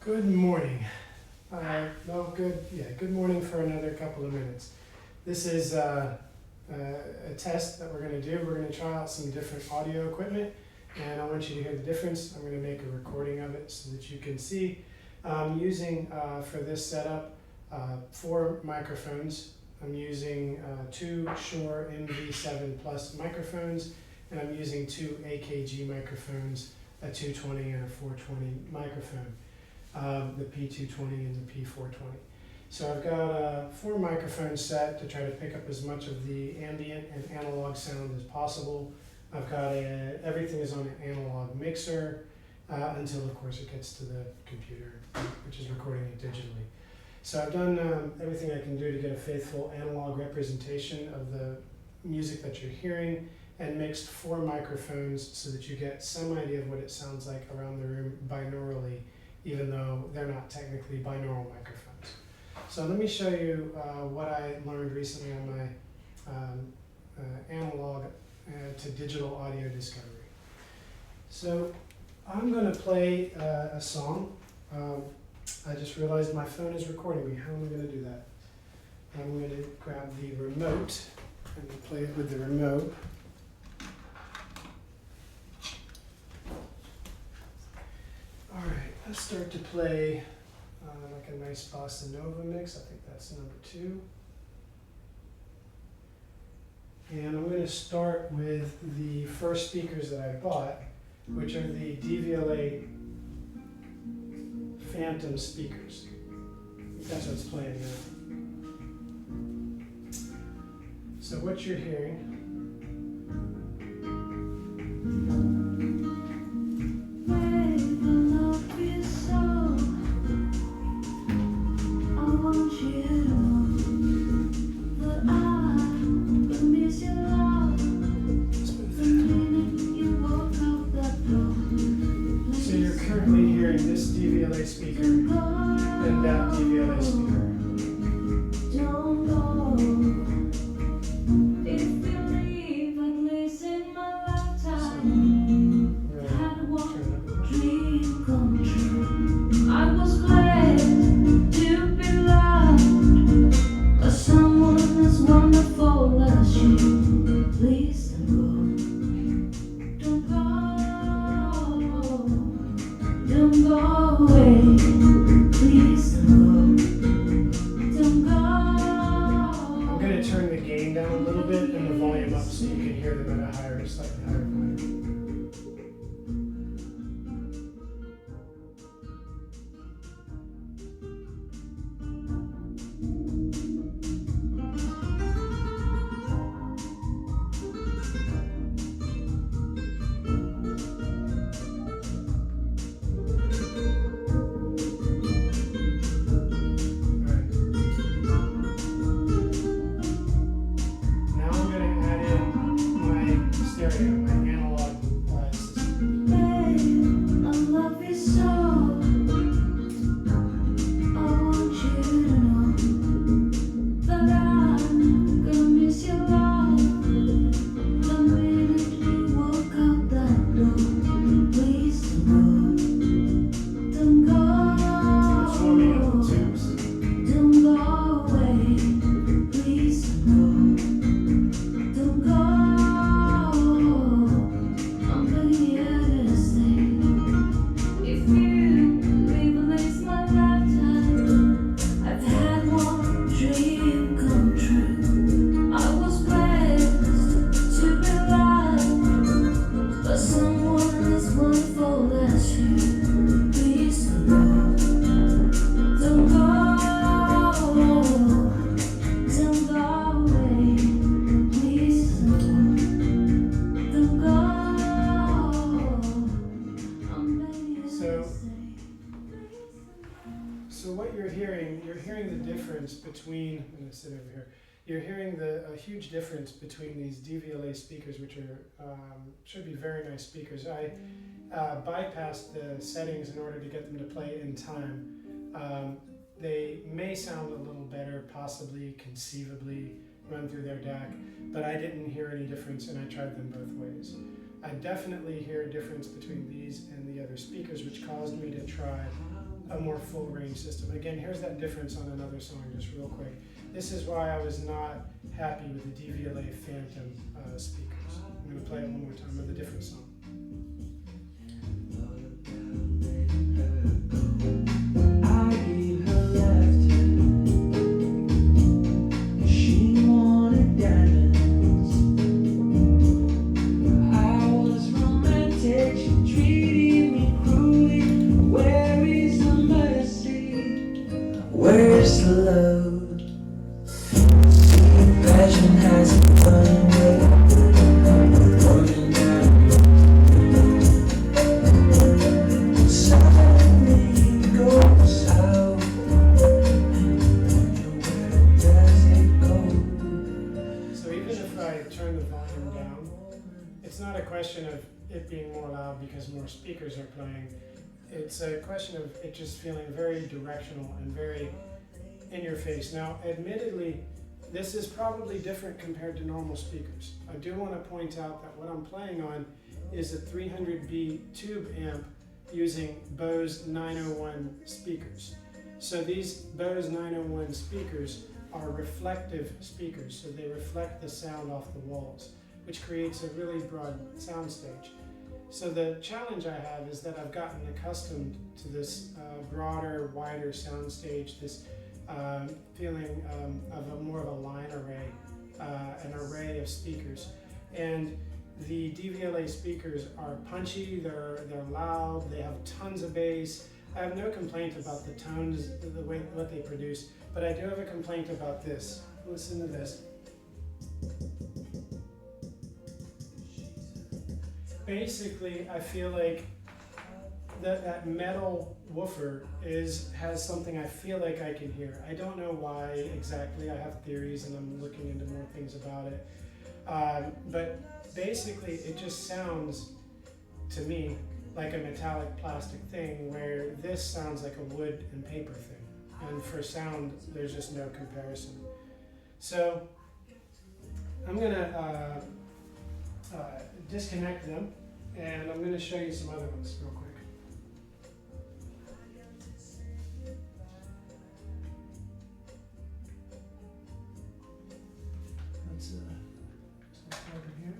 Good morning. Good morning for another couple of minutes. This is a test that we're going to do. We're going to try out some different audio equipment, and I want you to hear the difference. I'm going to make a recording of it so that you can see. I'm using, for this setup, 4 microphones. I'm using 2 Shure MV7 Plus microphones, and I'm using 2 AKG microphones, a 220 and a 420 microphone. The P220 and the P420. So I've got 4 microphones set to try to pick up as much of the ambient and analog sound as possible. I've got everything is on an analog mixer until of course it gets to the computer, which is recording it digitally. So I've done everything I can do to get a faithful analog representation of the music that you're hearing, and mixed 4 microphones so that you get some idea of what it sounds like around the room binaurally, even though they're not technically binaural microphones. So let me show you what I learned recently on my analog to digital audio discovery. So I'm going to play a song. I just realized my phone is recording me. How am I going to do that? I'm going to grab the remote and play it with the remote. All right, let's start to play like a nice bossa nova mix. I think that's number 2. And I'm going to start with the first speakers that I bought, which are the Devialet Phantom speakers. That's what's playing now. So what you're hearing this Devialet speaker and that Devialet speaker. Slightly higher volume. So what you're hearing the difference between, I'm going to sit over here, you're hearing a huge difference between these Devialet speakers, which are should be very nice speakers. I bypassed the settings in order to get them to play in time. They may sound a little better, possibly, conceivably, run through their DAC, but I didn't hear any difference, and I tried them both ways. I definitely hear a difference between these and the other speakers, which caused me to try a more full range system. Again, here's that difference on another song, just real quick. This is why I was not happy with the Devialet Phantom speakers. I'm going to play it one more time with a different song. Where's the love? Passion has run away, running out. Suddenly goes out, and where does it go? So even if I turn the volume down, it's not a question of it being more loud because more speakers are playing. It's a question of it just feeling very directional and very in your face. Now, admittedly, this is probably different compared to normal speakers. I do want to point out that what I'm playing on is a 300B tube amp using Bose 901 speakers. So these Bose 901 speakers are reflective speakers, so they reflect the sound off the walls, which creates a really broad soundstage. So the challenge I have is that I've gotten accustomed to this broader, wider soundstage, this feeling of more of a line array, an array of speakers. And the Devialet speakers are punchy, they're loud, they have tons of bass. I have no complaint about the tones, the way what they produce, but I do have a complaint about this. Listen to this. Basically, I feel like that metal woofer has something I feel like I can hear. I don't know why exactly. I have theories and I'm looking into more things about it. But basically, it just sounds to me like a metallic plastic thing, where this sounds like a wood and paper thing. And for sound, there's just no comparison. So I'm gonna disconnect them, and I'm gonna show you some other ones real quick. Let's start over here.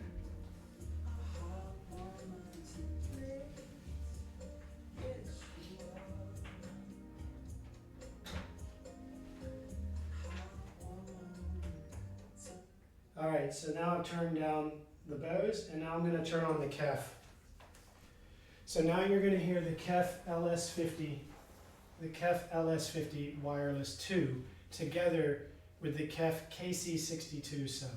All right, so now I've turned down the Bose, and now I'm going to turn on the Kef. So now you're going to hear the Kef Ls50, the Kef Ls50 Wireless 2 together with the Kef KC62 sub.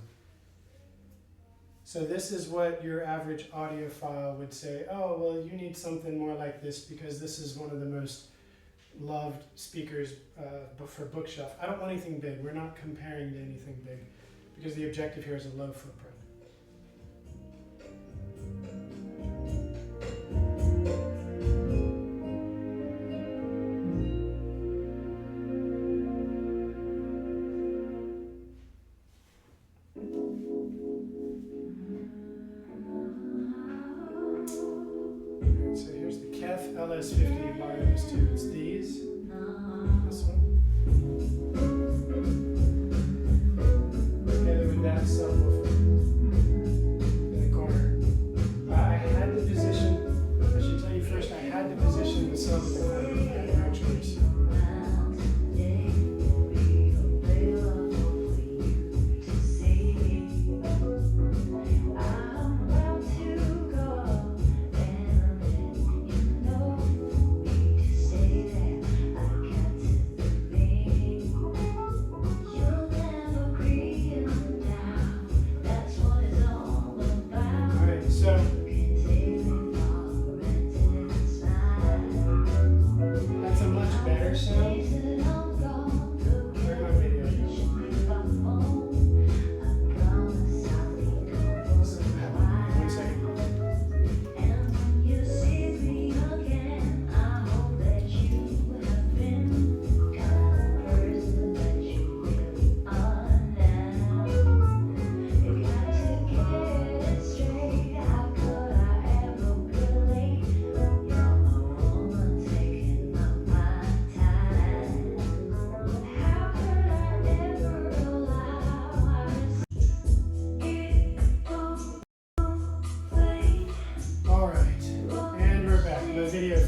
So this is what your average audiophile would say, oh, well, you need something more like this because this is one of the most loved speakers for bookshelf. I don't want anything big. We're not comparing to anything big because the objective here is a low footprint. So here's the Kef Ls50 Wireless 2. It's these. This one. Together with that subwoofer in the corner. I had to position, I should tell you first, I had to position the sub in the corner. I had no choice.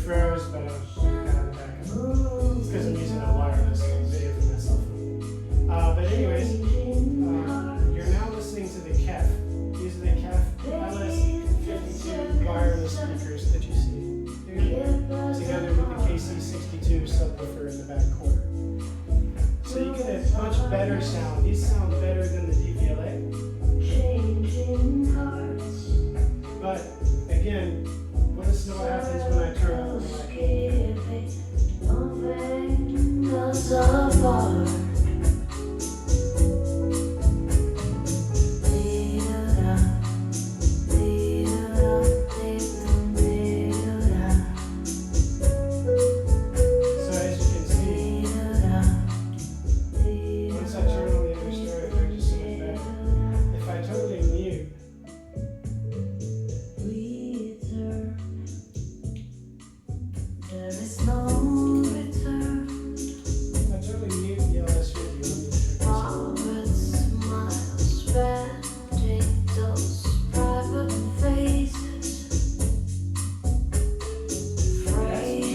froze, but I'm kind of back. It's because I'm using a wireless video from my cell phone. But anyways, you're now listening to the Kef. These are the Kef Ls50 wireless speakers that you see here, together with the KC62 subwoofer in the back corner. So you get a much better sound. These sound better than the Devialet. But again, listen to what happens when I turn up the mic.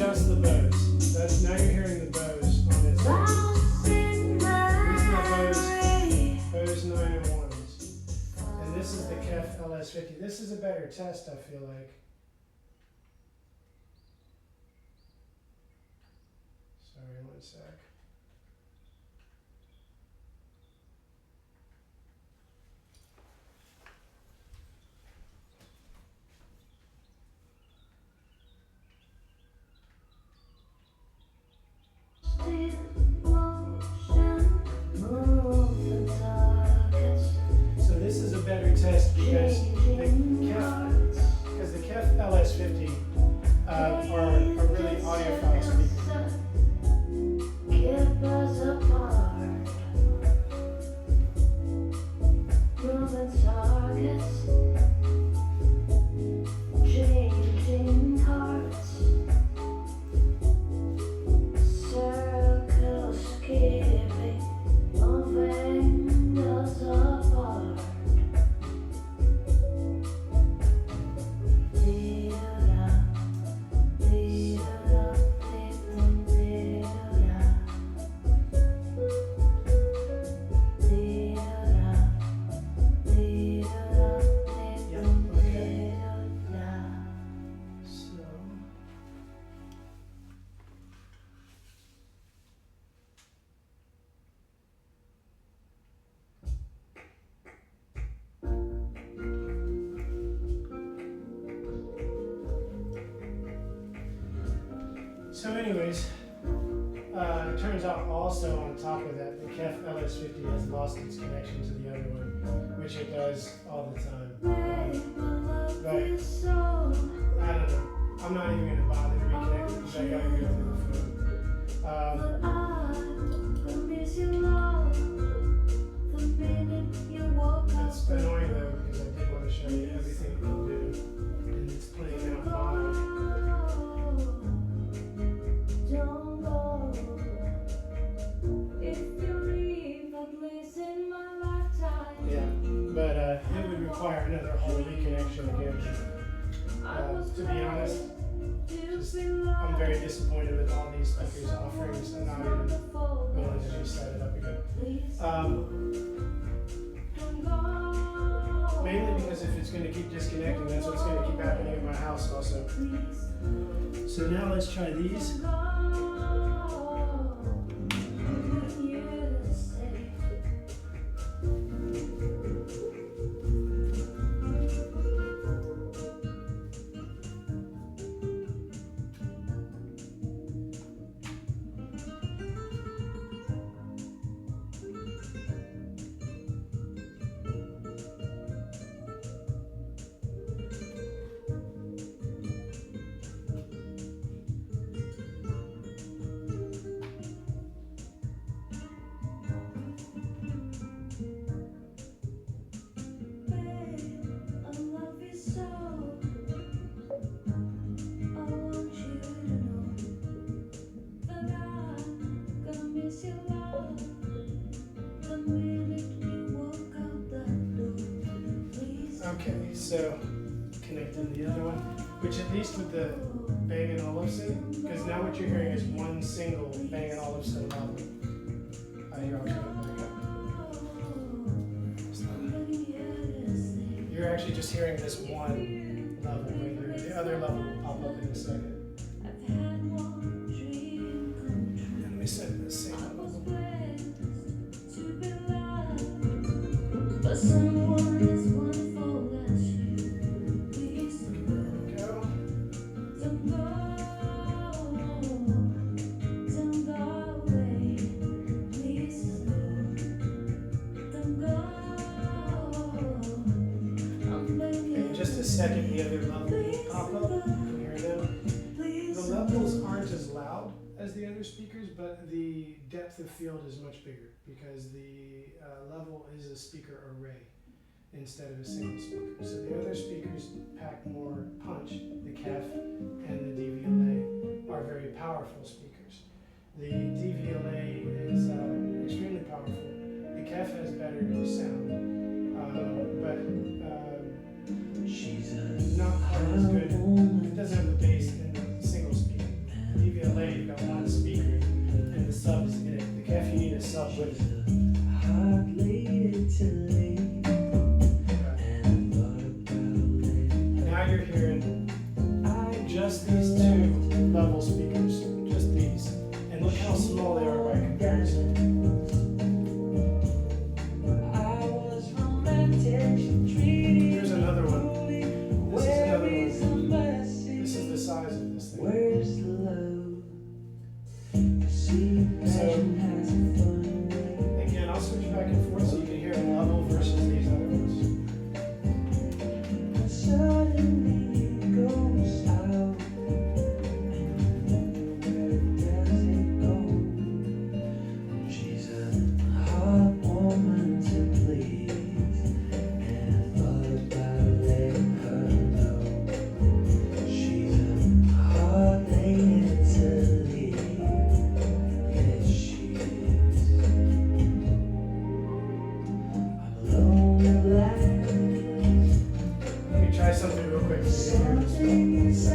Just the Bose. Now you're hearing the Bose on its own. These are the Bose 901s. And this is the Kef Ls50. This is a better test, I feel like. Sorry, one sec. So this is a better test because the Kef Ls50 are really audiophile speakers. So anyways, it turns out also on top of that, the Kef Ls50 has lost its connection to the other one, which it does all the time. But I don't know. I'm not even going to bother to reconnect it because I got to go through the phone. It's annoying though because I did want to show you everything it can do, and it's playing out live. Don't go. If you leave, at least in my lifetime. Yeah, but it would require another whole reconnection again. To be honest, I'm very disappointed with all these speakers offering, so I'm not even willing to just set it up again. Mainly because if it's going to keep disconnecting, that's what's going to keep happening in my house also. So now let's try these. Okay, so connecting the other one, which at least with the Bang&Olufsen, because now what you're hearing is one single Bang&Olufsen level. Here, I'll try it back up. You're actually just hearing this one level right here. The other level will pop up in a second. And let me set this same level. But someone as wonderful as you, please There we go. don't go away, please don't go. I'm begging In just a second, the other level will pop up. You can hear them. The levels aren't as loud as the other speakers, but the depth of field is much bigger because the level is a speaker array instead of a single speaker. So the other speakers pack more punch. The Kef and the Devialet are very powerful speakers. The Devialet is extremely powerful. The Kef has better sound, but not quite as good. It doesn't have the bass in the single speaker. Devialet, you've got one speaker and the sub is in it. The Kef, you need a sub with it. Now you're hearing just these two level speakers, just these. And look how small they are by comparison. Here's another one. This is another one. This is the size of this thing. So, again, I'll switch back and forth so you can hear the level versus these other ones. Let me try something real quick so you can hear this.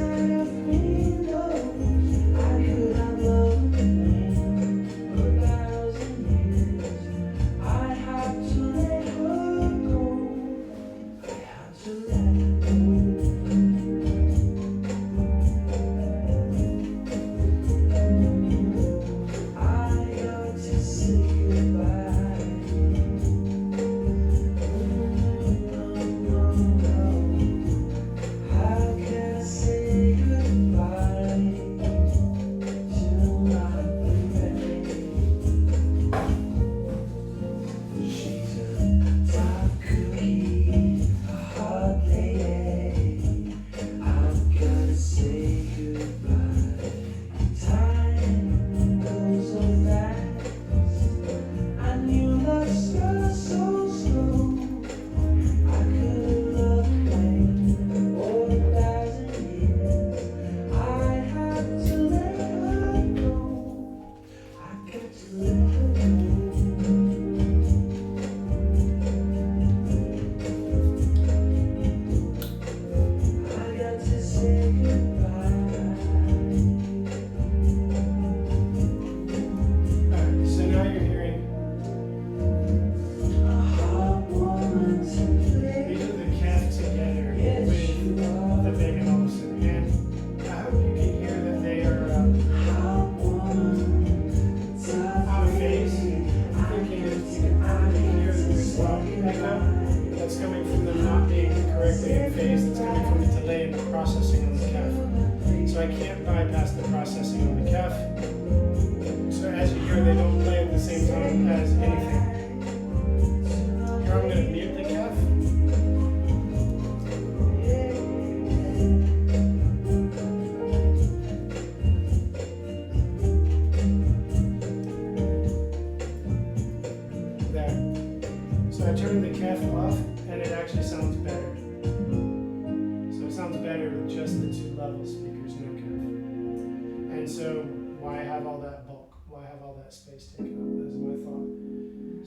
Space taken up, that is my thought.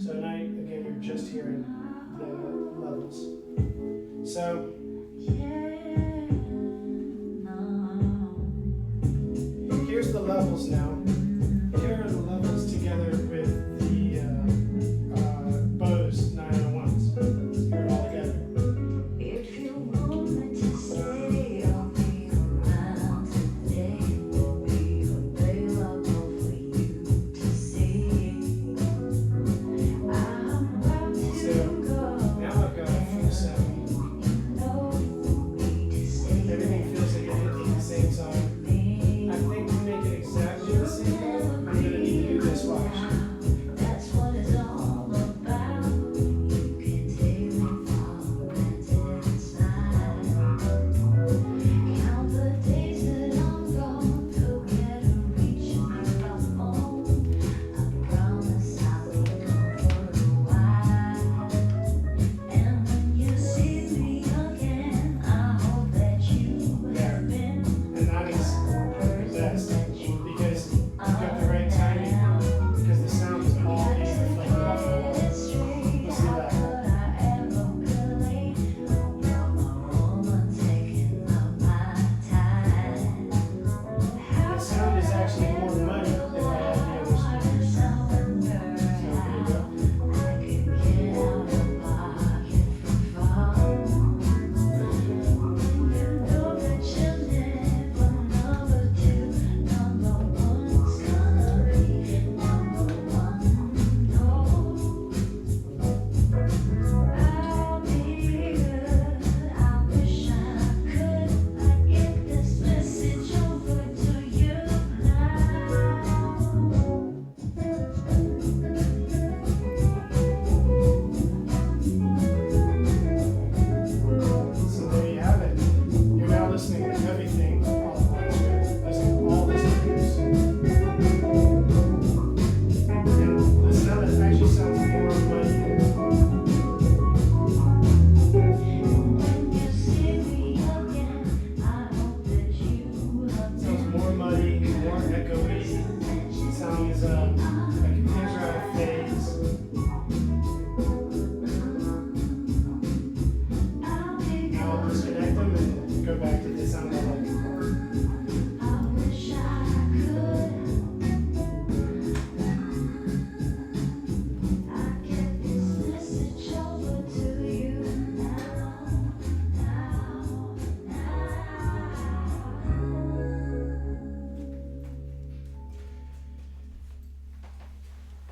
So now, again, you're just hearing the levels. So, here's the levels now. Here are the levels together with the Bose 901s. Here it all together. If you want me to stay, I'll be around today. Be available for you to see. I'm about to go. Now I've got a full sound. You know me to stay. Everything feels like it's hitting the same song. I think to make it exactly the same, I'm going to need to do this, watch. That's what it's all about. You can take me for granted inside. Count the days that I'm gone, forget to reach my phone. I promise I'll be gone for a while. And when you see me again, I hope that you have been And that is the best, because you've got the right timing, because the sound is all being reflected off the wall. Let's see that. The sound is actually more money if I add the other speakers. So here you go. So there you have it. You're now listening to everything all at once. You're listening to all the speakers. And listen how that actually sounds more money. Sounds more muddy, more echoey. Sounds like things are out of phase. Now I'll disconnect them and go back to the sound I like.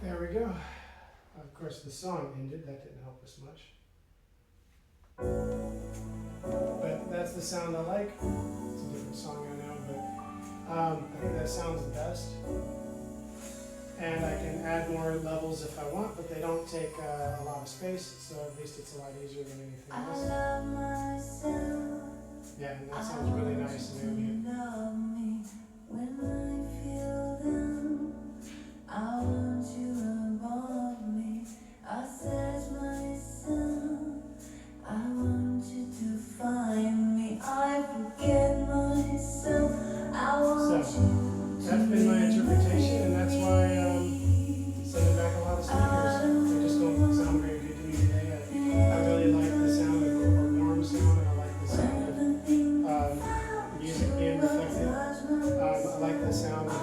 There we go. Of course, the song ended. That didn't help us much. But that's the sound I like. It's a different song, I know, but I think that sounds the best. And I can add more levels if I want, but they don't take a lot of space, so at least it's a lot easier than anything else. Yeah, and that sounds really nice and ambient. When I feel them, I want you above me. I said myself, I want you to find me. I forget myself. I want So, you. that's been my interpretation, and that's why sending back a lot of speakers. They just don't sound very good to me today. I really like the sound of a warm sound, and I like the sound of music being reflected. I like the sound of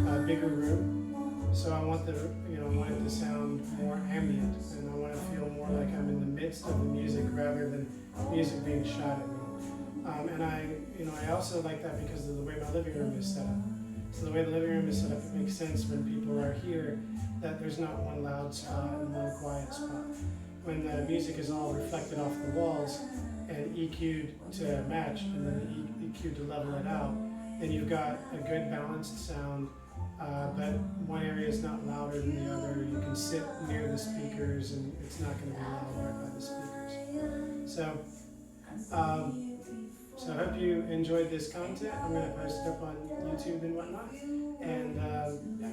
the bigger room. So I want want it to sound more ambient, and I want to feel more like I'm in the midst of the music rather than music being shot at me. And I also like that because of the way my living room is set up. So the way the living room is set up, it makes sense when people are here that there's not one loud spot and one quiet spot. When the music is all reflected off the walls and EQ'd to match, and then EQ'd to level it out, then you've got a good balanced sound. But one area is not louder than the other. You can sit near the speakers and it's not going to be loud right by the speakers. So I hope you enjoyed this content. I'm going to post it up on YouTube and whatnot. And I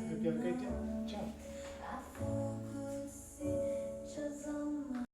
hope you have a great day. Ciao.